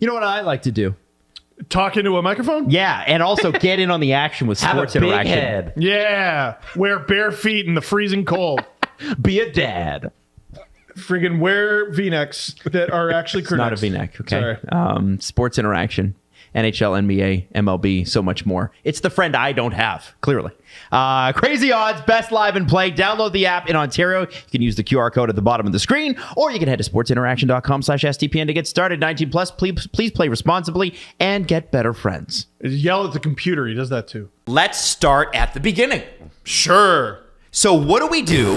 You know what I like to do? Talk into a microphone? Yeah, and also get in on the action with sports Have a big interaction. head. Yeah. Wear bare feet in the freezing cold. Be a dad. Friggin' wear V-necks that are actually It's not a crew-necks. V-neck, okay? Sorry. Sports interaction. NHL, NBA, MLB, so much more. It's the friend I don't have, clearly. Crazy Odds, best live and play. Download the app in Ontario. You can use the QR code at the bottom of the screen, or you can head to sportsinteraction.com/STPN to get started. 19 plus. Please play responsibly and get better friends. Yell at the computer. He does that too. Let's start at the beginning. Sure. So what do we do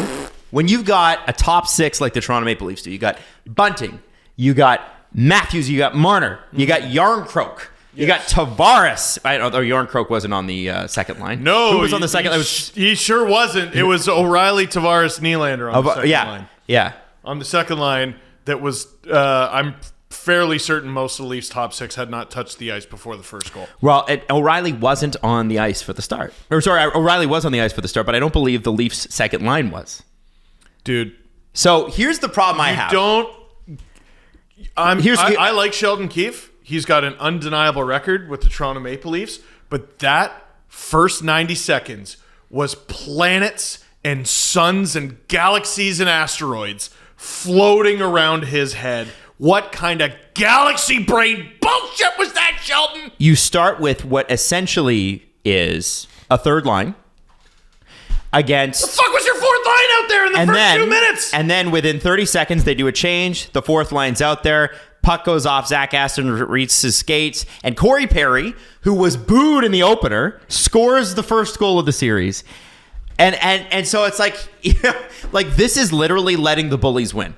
when you've got a top six like the Toronto Maple Leafs do? You got Bunting, you got Matthews, you got Marner, you got Yarncroke. You got Tavares. Although Yarncroke wasn't on the second line. No. Who was on the second line? He sure wasn't. It was O'Reilly, Tavares, Nylander on the second line. Yeah. On the second line, that was, I'm fairly certain most of the Leafs' top six had not touched the ice before the first goal. Well, O'Reilly wasn't on the ice for the start. O'Reilly was on the ice for the start, but I don't believe the Leafs' second line was. Dude. So here's the problem I have. I like Sheldon Keefe. He's got an undeniable record with the Toronto Maple Leafs, but that first 90 seconds was planets and suns and galaxies and asteroids floating around his head. What kind of galaxy brain bullshit was that, Sheldon? You start with what essentially is a third line against... The fuck was your fourth line out there in the first 2 minutes? And then within 30 seconds, they do a change. The fourth line's out there. Puck goes off. Zach Aston reaches his skates. And Corey Perry, who was booed in the opener, scores the first goal of the series. And so it's like, like this is literally letting the bullies win.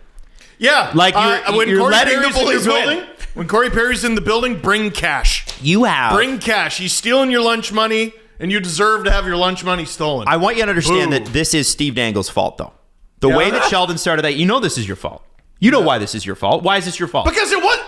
Yeah. Like you're letting the bullies building, win. When Corey Perry's in the building, bring cash. Bring cash. He's stealing your lunch money, and you deserve to have your lunch money stolen. I want you to understand that this is Steve Dangle's fault, though. The way that Sheldon started that, this is your fault. You know why this is your fault. Why is this your fault? Because it wasn't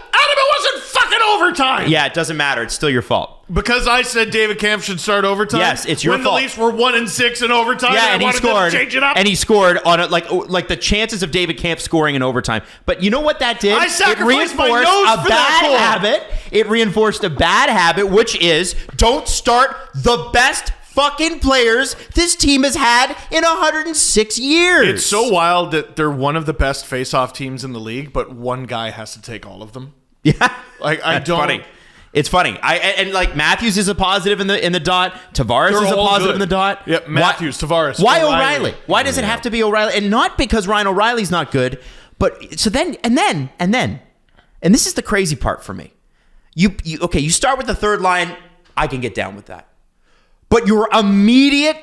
fucking overtime. Yeah, it doesn't matter. It's still your fault. Because I said David Kampf should start overtime. Yes, it's your fault. When the Leafs were 1-6 in overtime, yeah, and he scored. To change it up. And he scored on it, like the chances of David Kampf scoring in overtime. But you know what that did? I sacrificed my nose for that goal. It reinforced a bad habit, which is don't start the best fucking players this team has had in 106 years. It's so wild that they're one of the best face-off teams in the league, but one guy has to take all of them. Yeah, Funny. It's funny. And Matthews is a positive in the dot. Tavares is a positive in the dot. Yep, Matthews, Tavares. Why O'Reilly? Why does it have to be O'Reilly? And not because Ryan O'Reilly's not good, but so then and this is the crazy part for me. You start with the third line. I can get down with that. But your immediate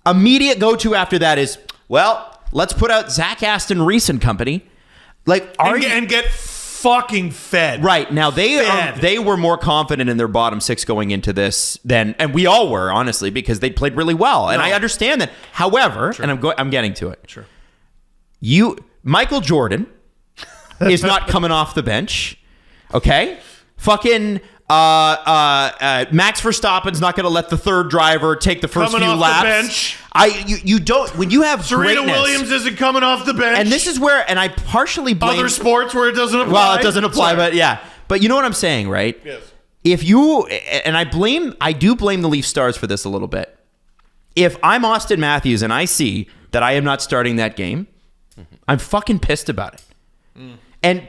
go-to after that is, well, let's put out Zach Aston, Reese and company. And get fucking fed. Right. Now, they were more confident in their bottom six going into this and we all were, honestly, because they played really well. And I understand that. However, and I'm getting to it. Sure. Michael Jordan is not coming off the bench. Okay? Fucking... Max Verstappen's not going to let the third driver take the first coming few off laps. The bench. You don't when you have Serena greatness, Williams isn't coming off the bench. and this is where, and I partially blame other sports where it doesn't apply. Well, it doesn't apply, but yeah. But you know what I'm saying, right? Yes. If you and I do blame the Leaf Stars for this a little bit. If I'm Austin Matthews and I see that I am not starting that game, I'm fucking pissed about it. And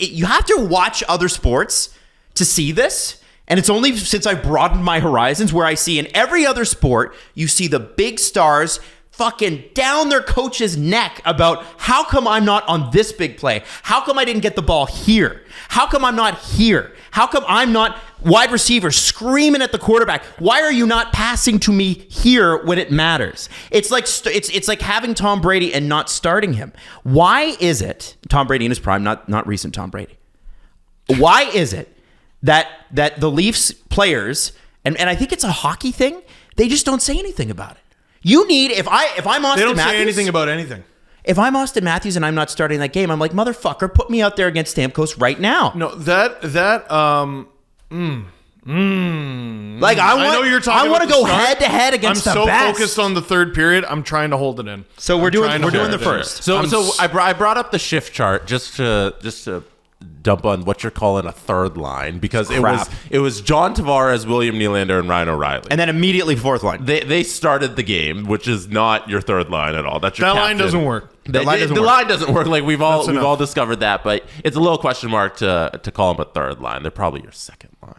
you have to watch other sports to see this, and it's only since I've broadened my horizons where I see in every other sport, you see the big stars fucking down their coach's neck about how come I'm not on this big play? How come I didn't get the ball here? How come I'm not here? How come I'm not wide receiver screaming at the quarterback? Why are you not passing to me here when it matters? It's like having Tom Brady and not starting him. Why is it Tom Brady in his prime, not recent Tom Brady? Why is it that the Leafs players, and I think it's a hockey thing, they just don't say anything about it? You need, if I'm Austin Matthews... They don't say anything about anything. If I'm Austin Matthews and I'm not starting that game, I'm like, motherfucker, put me out there against Stamkos right now. No, Like, I want to go head to head against the best. I'm so focused on the third period, I'm trying to hold it in. So we're doing the first. So I brought up the shift chart just to dump on what you're calling a third line because Crap. it was John Tavares, William Nylander, and Ryan O'Reilly. And then immediately fourth line. They started the game, which is not your third line at all. That's your That line captain. doesn't work. The line doesn't work. Like we've all enough. discovered that, but it's a little question mark to call them a third line. They're probably your second line.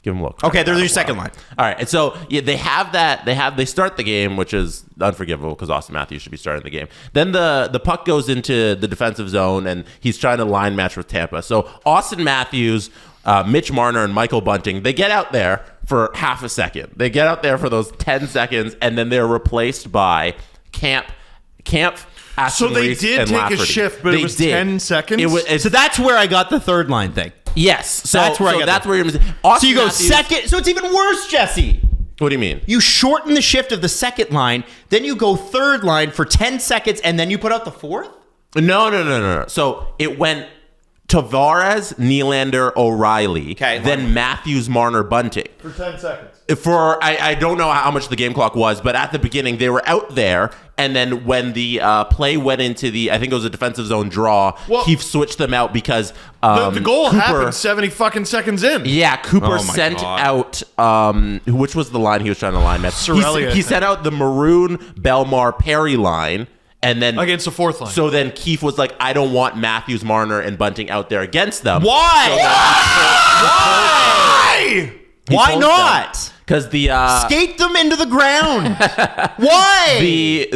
Give them a look. Okay, they're your second line. All right, and so they have that. They start the game, which is unforgivable because Austin Matthews should be starting the game. Then the puck goes into the defensive zone, and he's trying to line match with Tampa. So Austin Matthews, Mitch Marner, and Michael Bunting, they get out there for half a second. They get out there for those 10 seconds, and then they're replaced by Camp. So they Reese, did and take a Lafferty. shift, but They it was did. 10 seconds? So that's where I got the third line thing. Yes, so That's where I got that's that. where you're. So you go second. So it's even worse, Jesse. What do you mean? You shorten the shift of the second line, then you go third line for 10 seconds, and then you put out the fourth? No. So it went Tavares, Nylander, O'Reilly, Okay. then Matthews, Marner, Bunting. For 10 seconds. I don't know how much the game clock was, but at the beginning they were out there, and then when the play went into I think it was a defensive zone draw, Well- Keefe switched them out because The goal Cooper, happened 70 fucking seconds in. Yeah, Cooper Oh my sent God. out which was the line he was trying to line match. Cirelli, I He think. sent out the Maroon, Belmar, Perry line, and then Against the fourth line. So then Keefe was like, I don't want Matthews, Marner, and Bunting out there against them. Why? Why? Why not? Because the Skate them into the ground. Why?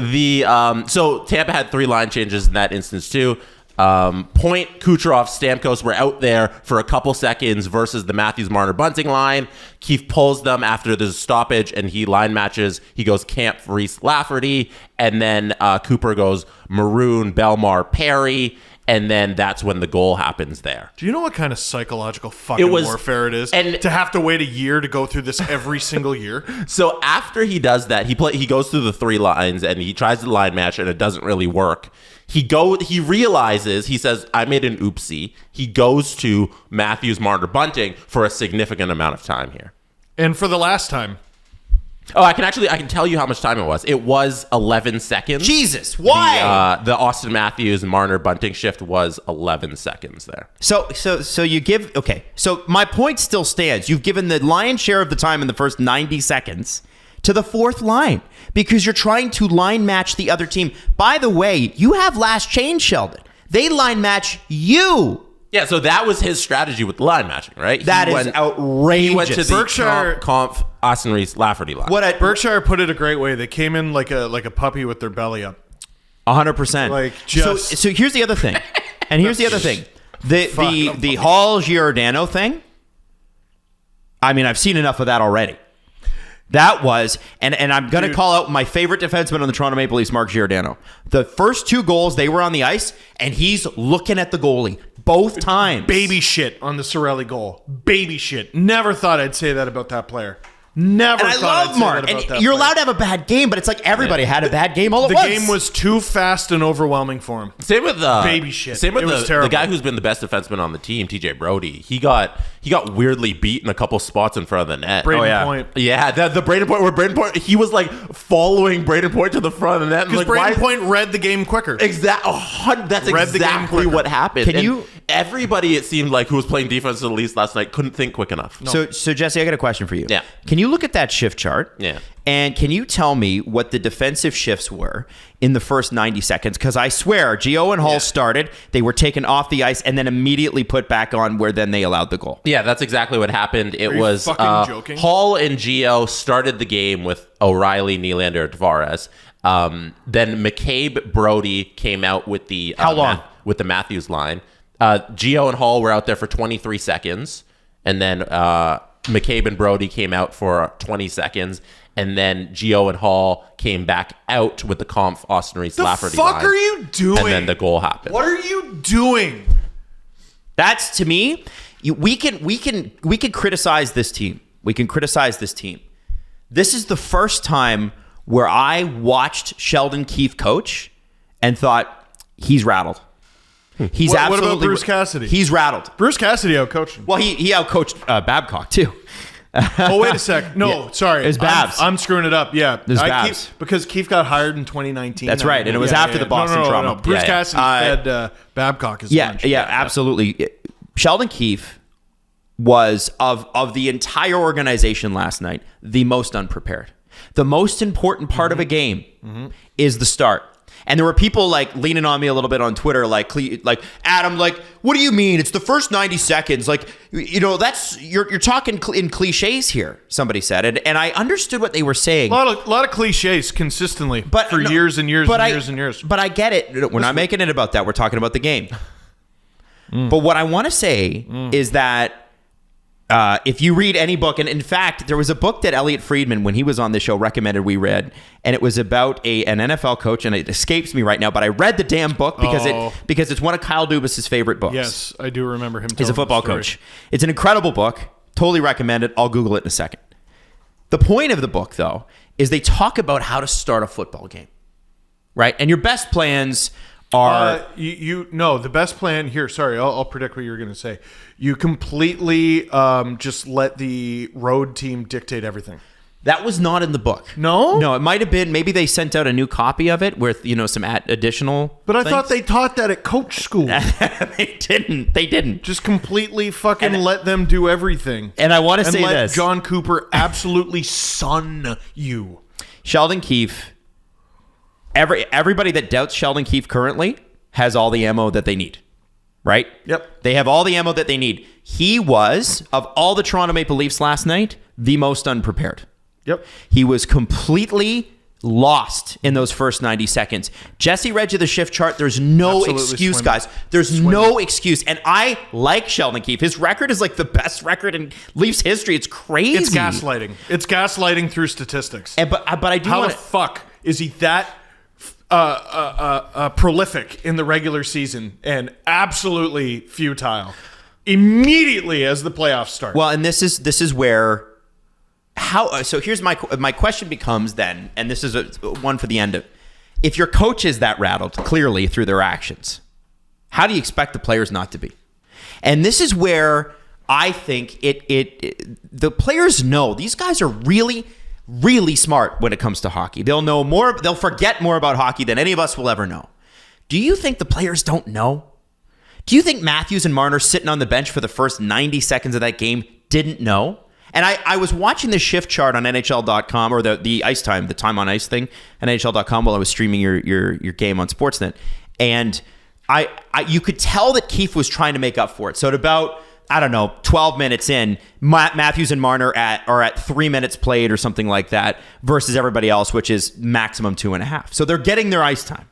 so Tampa had 3 line changes in that instance too. Point, Kucherov, Stamkos were out there for a couple seconds versus the Matthews, Marner, Bunting line. Keefe pulls them after the stoppage and he line matches. He goes Camp, Reese, Lafferty, and then Cooper goes Maroon, Belmar, Perry. And then that's when the goal happens there. Do you know what kind of psychological fucking warfare it is? and- to have to wait a year to go through this every single year? So after he does that, he goes through the 3 lines and he tries to line match and it doesn't really work. He realizes, he says, I made an oopsie. He goes to Matthews, Marner, Bunting for a significant amount of time here. And for the last time. Oh, I can tell you how much time it was. It was 11 seconds. Jesus, why? The Austin Matthews, Marner, Bunting shift was 11 seconds there. So you give So my point still stands. You've given the lion's share of the time in the first 90 seconds to the fourth line because you're trying to line match the other team. By the way, you have last change, Sheldon. They line match you. Yeah, so that was his strategy with the line matching, right? That is outrageous. He went to the Berkshire- Conf Austin Reese, Lafferty line. Berkshire put it a great way. They came in like a puppy with their belly up. 100%. Like, just- so here's the other thing. And here's the other thing. The Hall Giordano thing. I mean, I've seen enough of that already. That was, and I'm going to call out my favorite defenseman on the Toronto Maple Leafs, Mark Giordano. The first 2 goals, they were on the ice, and he's looking at the goalie both times. Baby shit on the Cirelli goal. Baby shit. Never thought I'd say that about that player. Never And I thought love I'd say Mark. that about And that you're player. allowed to have a bad game, but it's like everybody had a bad game all at The once. game was too fast and overwhelming for him. Same with Baby shit. Same with It was the terrible. guy who's been the best defenseman on the team, TJ Brody. He got weirdly beat in a couple spots in front of the net. Braden Point. Yeah, the Braden Point where Braden Point he was like following Braden Point to the front of the net. Because Like, Braden Point read the game quicker. That's Read the game exactly quicker. what happened. Can And you- Everybody, it seemed like, who was playing defense for the Leafs last night couldn't think quick enough. So Jesse, I got a question for you. Yeah. Can you look at that shift chart? Yeah. And can you tell me what the defensive shifts were in the first 90 seconds? Because I swear, Gio and Hall started, they were taken off the ice and then immediately put back on where then they allowed the goal. Yeah, that's exactly what happened. It you was fucking joking? Hall and Gio started the game with O'Reilly, Nylander, Tavares. Then McCabe, Brody came out with the How long? with the Matthews line. Gio and Hall were out there for 23 seconds, and then McCabe and Brody came out for 20 seconds, and then Gio and Hall came back out with the Conf Austin Reese The Lafferty fuck line. are you doing? And then the goal happened. What are you doing? That's, to me, we can criticize this team. We can criticize this team. This is the first time where I watched Sheldon Keefe coach and thought he's rattled. He's What absolutely. about Bruce Cassidy? He's rattled. Bruce Cassidy outcoached him. Well, he outcoached Babcock too. Oh, wait a sec. No, Yeah. sorry. It was Babs. I'm screwing it up. Yeah. was Babs. Because Keefe got hired in 2019. That's right, and it was after the Boston no. trauma. Bruce Yeah, yeah. Cassidy fed Babcock his Yeah, lunch. yeah, absolutely. Sheldon Keefe was of the entire organization last night the most unprepared. The most important part of a game is the start. And there were people like leaning on me a little bit on Twitter, like Adam, like, what do you mean? It's the first 90 seconds. Like, you know, that's you're talking in cliches here. Somebody said it, and I understood what they were saying. A lot of cliches consistently, for years and years and years. But I get it. We're not making it about that. We're talking about the game. But what I want to say is that if you read any book, and in fact, there was a book that Elliot Friedman, when he was on the show, recommended we read, and it was about an NFL coach, and it escapes me right now, but I read the damn book because it's one of Kyle Dubas's favorite books. Yes, I do remember him. He's a football coach. It's an incredible book. Totally recommend it. I'll Google it in a second. The point of the book, though, is they talk about how to start a football game, right? And your best plans are the best plan here. Sorry, I'll predict what you're going to say. You completely just let the road team dictate everything. That was not in the book. No, it might have been. Maybe they sent out a new copy of it with some additional. But I thought they taught that at coach school. They didn't. They didn't. Just completely fucking let them do everything. And I want to say let this: John Cooper absolutely son you. Sheldon Keefe. Everybody that doubts Sheldon Keefe currently has all the ammo that they need, right? Yep. They have all the ammo that they need. He was, of all the Toronto Maple Leafs last night, the most unprepared. Yep. He was completely lost in those first 90 seconds. Jesse read you the shift chart. There's no excuse, guys. There's no excuse. And I like Sheldon Keefe. His record is like the best record in Leafs history. It's crazy. It's gaslighting. It's gaslighting through statistics. But I do How want the fuck is he that prolific in the regular season and absolutely futile immediately as the playoffs start? Well, and this is where so here's my question becomes then, and this is one for the end of, if your coach is that rattled clearly through their actions, how do you expect the players not to be? And this is where I think the players know these guys are really, really smart when it comes to hockey. They'll know more, they'll forget more about hockey than any of us will ever know. Do you think the players don't know? Do you think Matthews and Marner sitting on the bench for the first 90 seconds of that game didn't know? And I was watching the shift chart on NHL.com, or the ice time, the time on ice thing on NHL.com while I was streaming your game on Sportsnet. And you could tell that Keefe was trying to make up for it. So at about, 12 minutes in, Matthews and Marner are at 3 minutes played or something like that versus everybody else, which is maximum 2.5. So they're getting their ice time.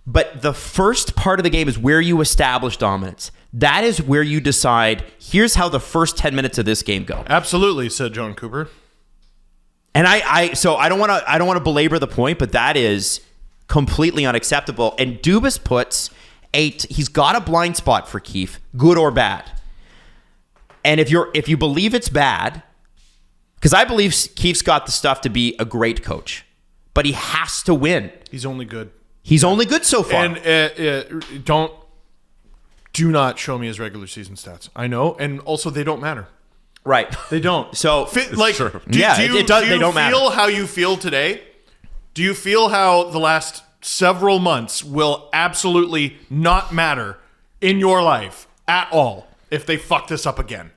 But the first part of the game is where you establish dominance. That is where you decide, here's how the first 10 minutes of this game go. Absolutely, said John Cooper. And so I don't want to belabor the point, but that is completely unacceptable. And Dubas puts he's got a blind spot for Keefe, good or bad. And if you believe it's bad, because I believe Keefe's got the stuff to be a great coach, but he has to win. He's only good. He's only good so far. And do not show me his regular season stats. I know, and also they don't matter. Right. They don't. So do it does. They don't matter. Feel how you feel today? Do you feel how the last several months will absolutely not matter in your life at all if they fuck this up again?